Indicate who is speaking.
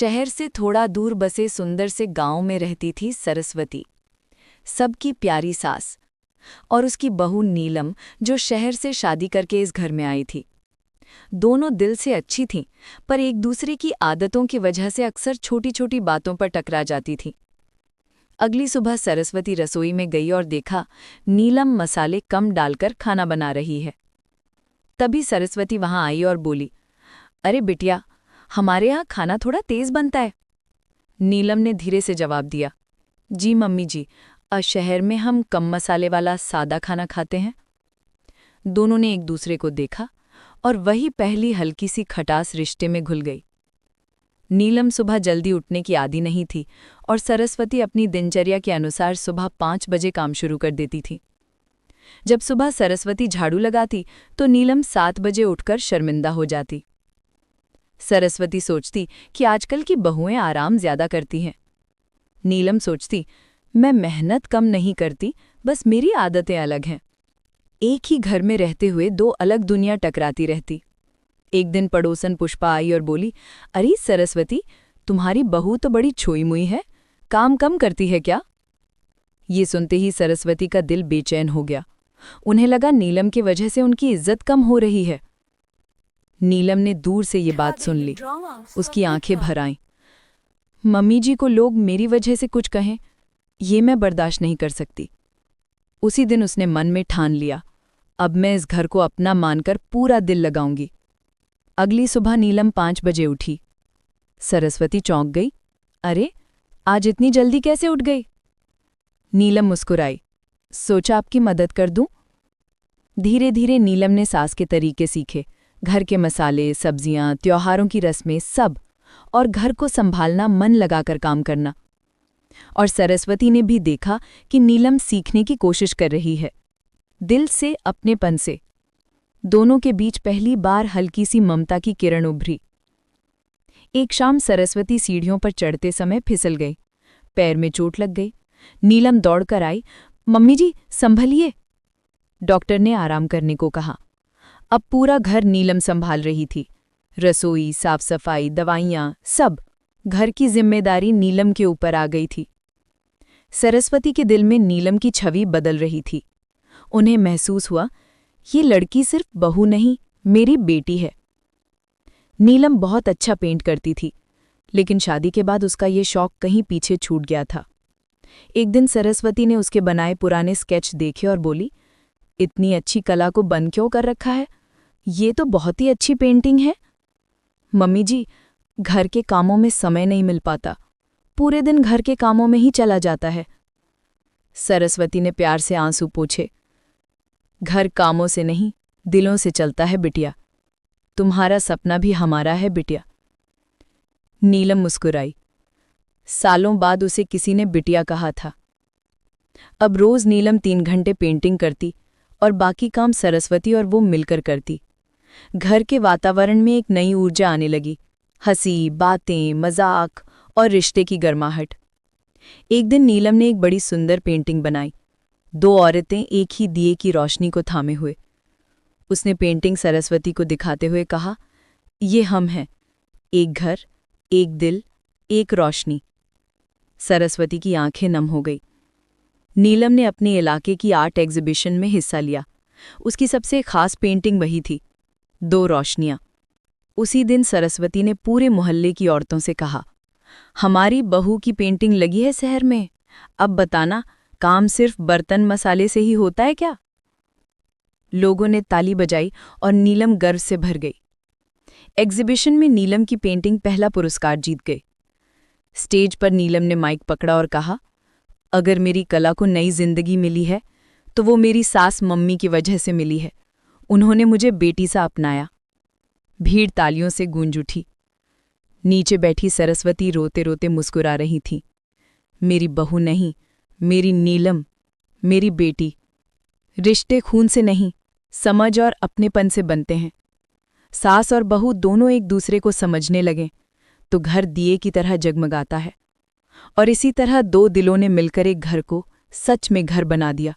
Speaker 1: शहर से थोड़ा दूर बसे सुंदर से गांव में रहती थी सरस्वती, सबकी प्यारी सास, और उसकी बहू नीलम, जो शहर से शादी करके इस घर में आई थी। दोनों दिल से अच्छी थीं, पर एक दूसरे की आदतों की वजह से अक्सर छोटी छोटी बातों पर टकरा जाती थीं। अगली सुबह सरस्वती रसोई में गई और देखा नीलम मसाले कम डालकर खाना बना रही है। तभी सरस्वती वहां आई और बोली, अरे बिटिया, हमारे यहाँ खाना थोड़ा तेज बनता है। नीलम ने धीरे से जवाब दिया, जी मम्मी जी, शहर में हम कम मसाले वाला सादा खाना खाते हैं। दोनों ने एक दूसरे को देखा और वही पहली हल्की सी खटास रिश्ते में घुल गई। नीलम सुबह जल्दी उठने की आदी नहीं थी और सरस्वती अपनी दिनचर्या के अनुसार सुबह 5 बजे काम शुरू कर देती थी। जब सुबह सरस्वती झाड़ू लगाती तो नीलम 7 बजे उठकर शर्मिंदा हो जाती। सरस्वती सोचती कि आजकल की बहुएं आराम ज्यादा करती हैं। नीलम सोचती, मैं मेहनत कम नहीं करती, बस मेरी आदतें अलग हैं। एक ही घर में रहते हुए दो अलग दुनिया टकराती रहती। एक दिन पड़ोसन पुष्पा आई और बोली, अरे सरस्वती, तुम्हारी बहू तो बड़ी छोई मुई है, काम कम करती है क्या? ये सुनते ही सरस्वती का दिल बेचैन हो गया। उन्हें लगा नीलम की वजह से उनकी इज्जत कम हो रही है। नीलम ने दूर से ये बात सुन ली। उसकी आंखें भर आईं। मम्मी जी को लोग मेरी वजह से कुछ कहें, ये मैं बर्दाश्त नहीं कर सकती। उसी दिन उसने मन में ठान लिया, अब मैं इस घर को अपना मानकर पूरा दिल लगाऊंगी। अगली सुबह नीलम 5 बजे उठी। सरस्वती चौंक गई, अरे आज इतनी जल्दी कैसे उठ गई? नीलम मुस्कुराई, सोचा आपकी मदद कर दूं। धीरे धीरे नीलम ने सास के तरीके सीखे, घर के मसाले, सब्जियां, त्योहारों की रस्में, सब, और घर को संभालना, मन लगाकर काम करना। और सरस्वती ने भी देखा कि नीलम सीखने की कोशिश कर रही है, दिल से, अपनेपन से। दोनों के बीच पहली बार हल्की सी ममता की किरण उभरी। एक शाम सरस्वती सीढ़ियों पर चढ़ते समय फिसल गई, पैर में चोट लग गई। नीलम दौड़कर आई, मम्मी जी संभलिए। डॉक्टर ने आराम करने को कहा। अब पूरा घर नीलम संभाल रही थी, रसोई, साफ सफाई, दवाइयाँ, सब। घर की जिम्मेदारी नीलम के ऊपर आ गई थी। सरस्वती के दिल में नीलम की छवि बदल रही थी। उन्हें महसूस हुआ, ये लड़की सिर्फ बहू नहीं, मेरी बेटी है। नीलम बहुत अच्छा पेंट करती थी, लेकिन शादी के बाद उसका ये शौक कहीं पीछे छूट गया था। एक दिन सरस्वती ने उसके बनाए पुराने स्केच देखे और बोली, इतनी अच्छी कला को बंद क्यों कर रखा है? ये तो बहुत ही अच्छी पेंटिंग है। मम्मी जी, घर के कामों में समय नहीं मिल पाता, पूरे दिन घर के कामों में ही चला जाता है। सरस्वती ने प्यार से आंसू पोंछे, घर कामों से नहीं, दिलों से चलता है बिटिया। तुम्हारा सपना भी हमारा है बिटिया। नीलम मुस्कुराई। सालों बाद उसे किसी ने बिटिया कहा था। अब रोज नीलम 3 घंटे पेंटिंग करती और बाकी काम सरस्वती और वो मिलकर करती। घर के वातावरण में एक नई ऊर्जा आने लगी, हंसी, बातें, मजाक और रिश्ते की गर्माहट। एक दिन नीलम ने एक बड़ी सुंदर पेंटिंग बनाई, 2 औरतें एक ही दिए की रोशनी को थामे हुए। उसने पेंटिंग सरस्वती को दिखाते हुए कहा, ये हम हैं, एक घर, एक दिल, एक रोशनी। सरस्वती की आंखें नम हो गई। नीलम ने अपने इलाके की आर्ट एग्जीबिशन में हिस्सा लिया। उसकी सबसे खास पेंटिंग वही थी, 2 रोशनियां। उसी दिन सरस्वती ने पूरे मोहल्ले की औरतों से कहा, हमारी बहू की पेंटिंग लगी है शहर में, अब बताना काम सिर्फ बर्तन मसाले से ही होता है क्या? लोगों ने ताली बजाई और नीलम गर्व से भर गई। एग्जीबिशन में नीलम की पेंटिंग पहला पुरस्कार जीत गई। स्टेज पर नीलम ने माइक पकड़ा और कहा, अगर मेरी कला को नई जिंदगी मिली है तो वो मेरी सास मम्मी की वजह से मिली है। उन्होंने मुझे बेटी सा अपनाया। भीड़ तालियों से गूंज उठी। नीचे बैठी सरस्वती रोते रोते मुस्कुरा रही थी। मेरी बहू नहीं, मेरी नीलम, मेरी बेटी। रिश्ते खून से नहीं, समझ और अपनेपन से बनते हैं। सास और बहू दोनों एक दूसरे को समझने लगें तो घर दिए की तरह जगमगाता है। और इसी तरह 2 दिलों ने मिलकर एक घर को सच में घर बना दिया।